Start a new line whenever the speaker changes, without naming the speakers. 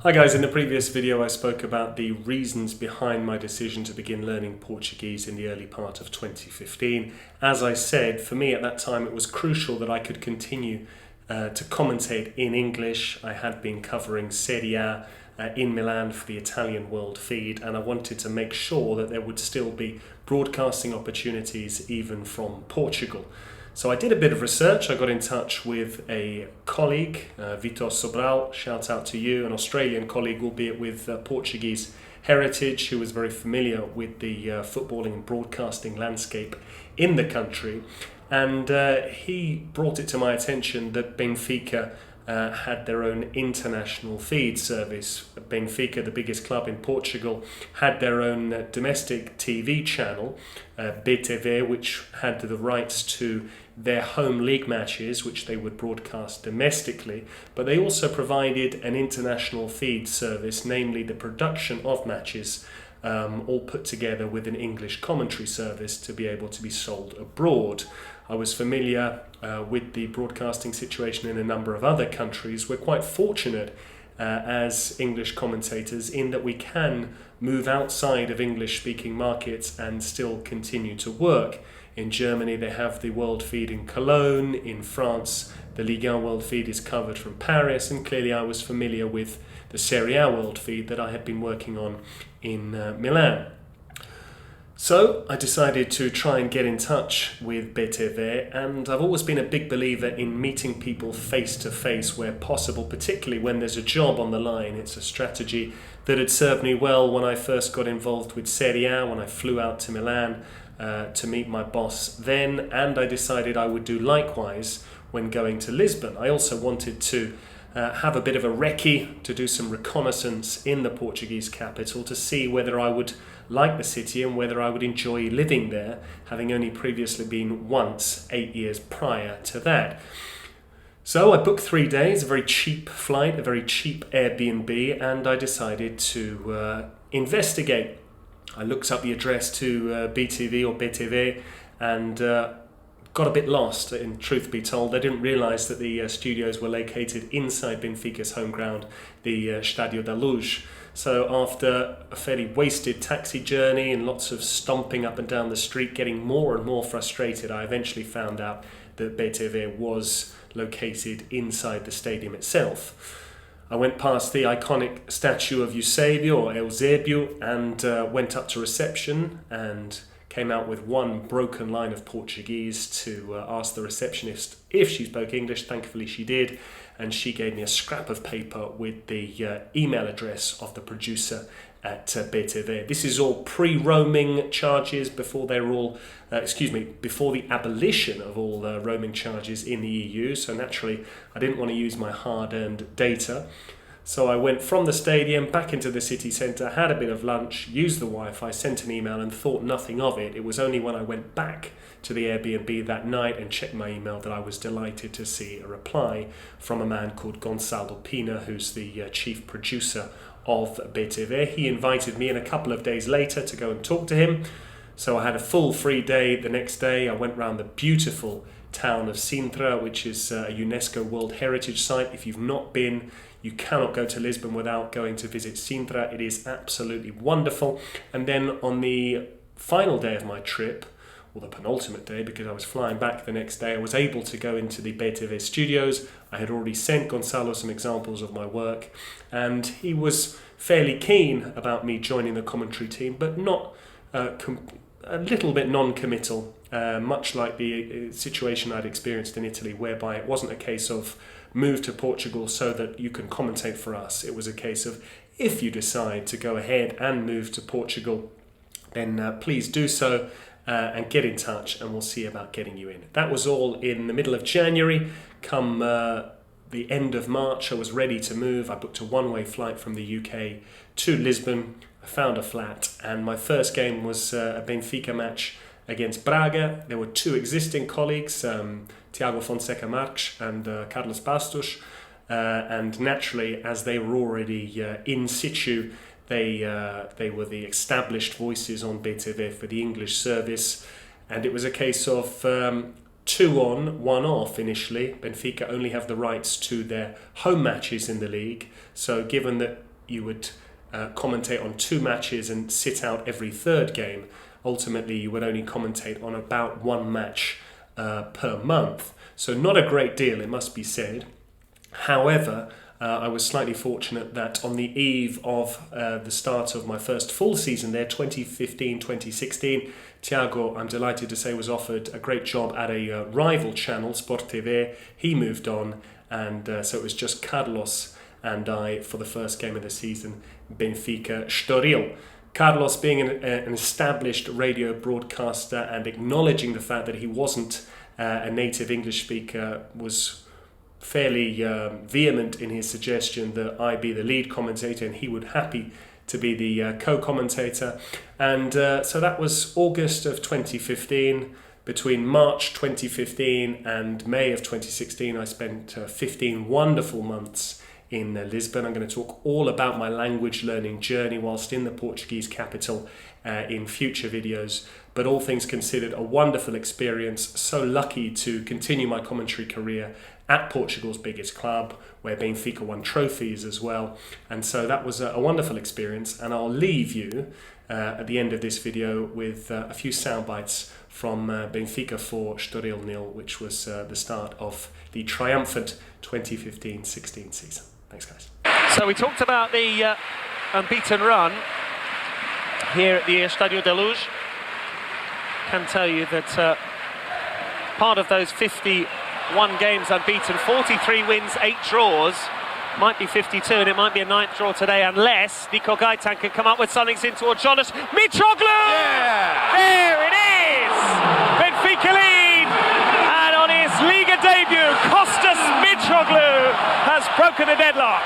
Hi guys, in the previous video I spoke about the reasons behind my decision to begin learning Portuguese in the early part of 2015. As I said, for me at that time it was crucial that I could continue to commentate in English. I had been covering Serie A in Milan for the Italian World Feed, and I wanted to make sure that there would still be broadcasting opportunities even from Portugal. So I did a bit of research. I got in touch with a colleague, Vitor Sobral, shout out to you, an Australian colleague, albeit with Portuguese heritage, who was very familiar with the footballing and broadcasting landscape in the country. And he brought it to my attention that Benfica had their own international feed service. Benfica, the biggest club in Portugal, had their own domestic TV channel, BTV, which had the rights to their home league matches, which they would broadcast domestically, but they also provided an international feed service, namely the production of matches, all put together with an English commentary service to be able to be sold abroad. I was familiar with the broadcasting situation in a number of other countries. We're quite fortunate as English commentators in that we can move outside of English-speaking markets and still continue to work. In Germany, they have the world feed in Cologne. In France, the Ligue 1 world feed is covered from Paris, and clearly I was familiar with the Serie A world feed that I had been working on in Milan. So I decided to try and get in touch with BTV, and I've always been a big believer in meeting people face to face where possible, particularly when there's a job on the line. It's a strategy that had served me well when I first got involved with Serie A, when I flew out to Milan to meet my boss then, and I decided I would do likewise when going to Lisbon. I also wanted to have a bit of a recce, to do some reconnaissance in the Portuguese capital to see whether I would like the city and whether I would enjoy living there, having only previously been once 8 years prior to that. So I booked 3 days, a very cheap flight, a very cheap Airbnb, and I decided to investigate. I looked up the address to BTV or BTV and got a bit lost, in truth be told. I didn't realise that the studios were located inside Benfica's home ground, the Estádio da Luz. So after a fairly wasted taxi journey and lots of stomping up and down the street, getting more and more frustrated, I eventually found out that BTV was located inside the stadium itself. I went past the iconic statue of Eusébio or Eusébio and went up to reception and came out with one broken line of Portuguese to ask the receptionist if she spoke English. Thankfully she did, and she gave me a scrap of paper with the email address of the producer at BTV. This is all pre-roaming charges before they're all, before the abolition of all roaming charges in the EU. So naturally, I didn't want to use my hard-earned data. So I went from the stadium back into the city centre, had a bit of lunch, used the Wi-Fi, sent an email and thought nothing of it. It was only when I went back to the Airbnb that night and checked my email that I was delighted to see a reply from a man called Gonçalo Pina, who's the chief producer of BTV. He invited me in a couple of days later to go and talk to him. So I had a full free day the next day. I went round the beautiful town of Sintra, which is a UNESCO World Heritage Site. If you've not been, you cannot go to Lisbon without going to visit Sintra. It is absolutely wonderful. And then on the final day of my trip, or the penultimate day, because I was flying back the next day, I was able to go into the BTV studios. I had already sent Gonçalo some examples of my work, and he was fairly keen about me joining the commentary team, but not a little bit non-committal, much like the situation I'd experienced in Italy, whereby it wasn't a case of move to Portugal so that you can commentate for us. It was a case of, if you decide to go ahead and move to Portugal, then please do so and get in touch and we'll see about getting you in. That was all in the middle of January. Come the end of March, I was ready to move. I booked a one-way flight from the UK to Lisbon. I found a flat, and my first game was a Benfica match against Braga. There were two existing colleagues, Tiago Fonseca Marques and Carlos Bastos, and naturally, as they were already in situ, they were the established voices on BTV for the English service, and it was a case of 2 on, 1 off initially. Benfica only have the rights to their home matches in the league, so given that you would commentate on 2 matches and sit out every 3rd game. Ultimately, you would only commentate on about 1 match per month. So not a great deal, it must be said. However, I was slightly fortunate that on the eve of the start of my first full season there, 2015-2016, Thiago, I'm delighted to say, was offered a great job at a rival channel, Sport TV. He moved on, and so it was just Carlos and I for the first game of the season, Benfica Estoril. Carlos, being an established radio broadcaster and acknowledging the fact that he wasn't a native English speaker, was fairly vehement in his suggestion that I be the lead commentator and he would happy to be the co-commentator. And so that was August of 2015. Between March 2015 and May of 2016, I spent 15 wonderful months in Lisbon. I'm going to talk all about my language learning journey whilst in the Portuguese capital in future videos. But all things considered, a wonderful experience. So lucky to continue my commentary career at Portugal's biggest club, where Benfica won trophies as well. And so that was a wonderful experience. And I'll leave you at the end of this video with a few sound bites from Benfica 4, Estoril 0, which was the start of the triumphant 2015-16 season. Thanks, guys.
So we talked about the unbeaten run here at the Estádio da Luz. Can tell you that part of those 51 games unbeaten, 43 wins, 8 draws, might be 52, and it might be a 9th draw today, unless Nico Gaitan can come up with something in towards Jonas Mitroglou! Yeah! There it is! Benfica lead! And on his Liga debut, Kostas Mitroglou has broken the deadlock.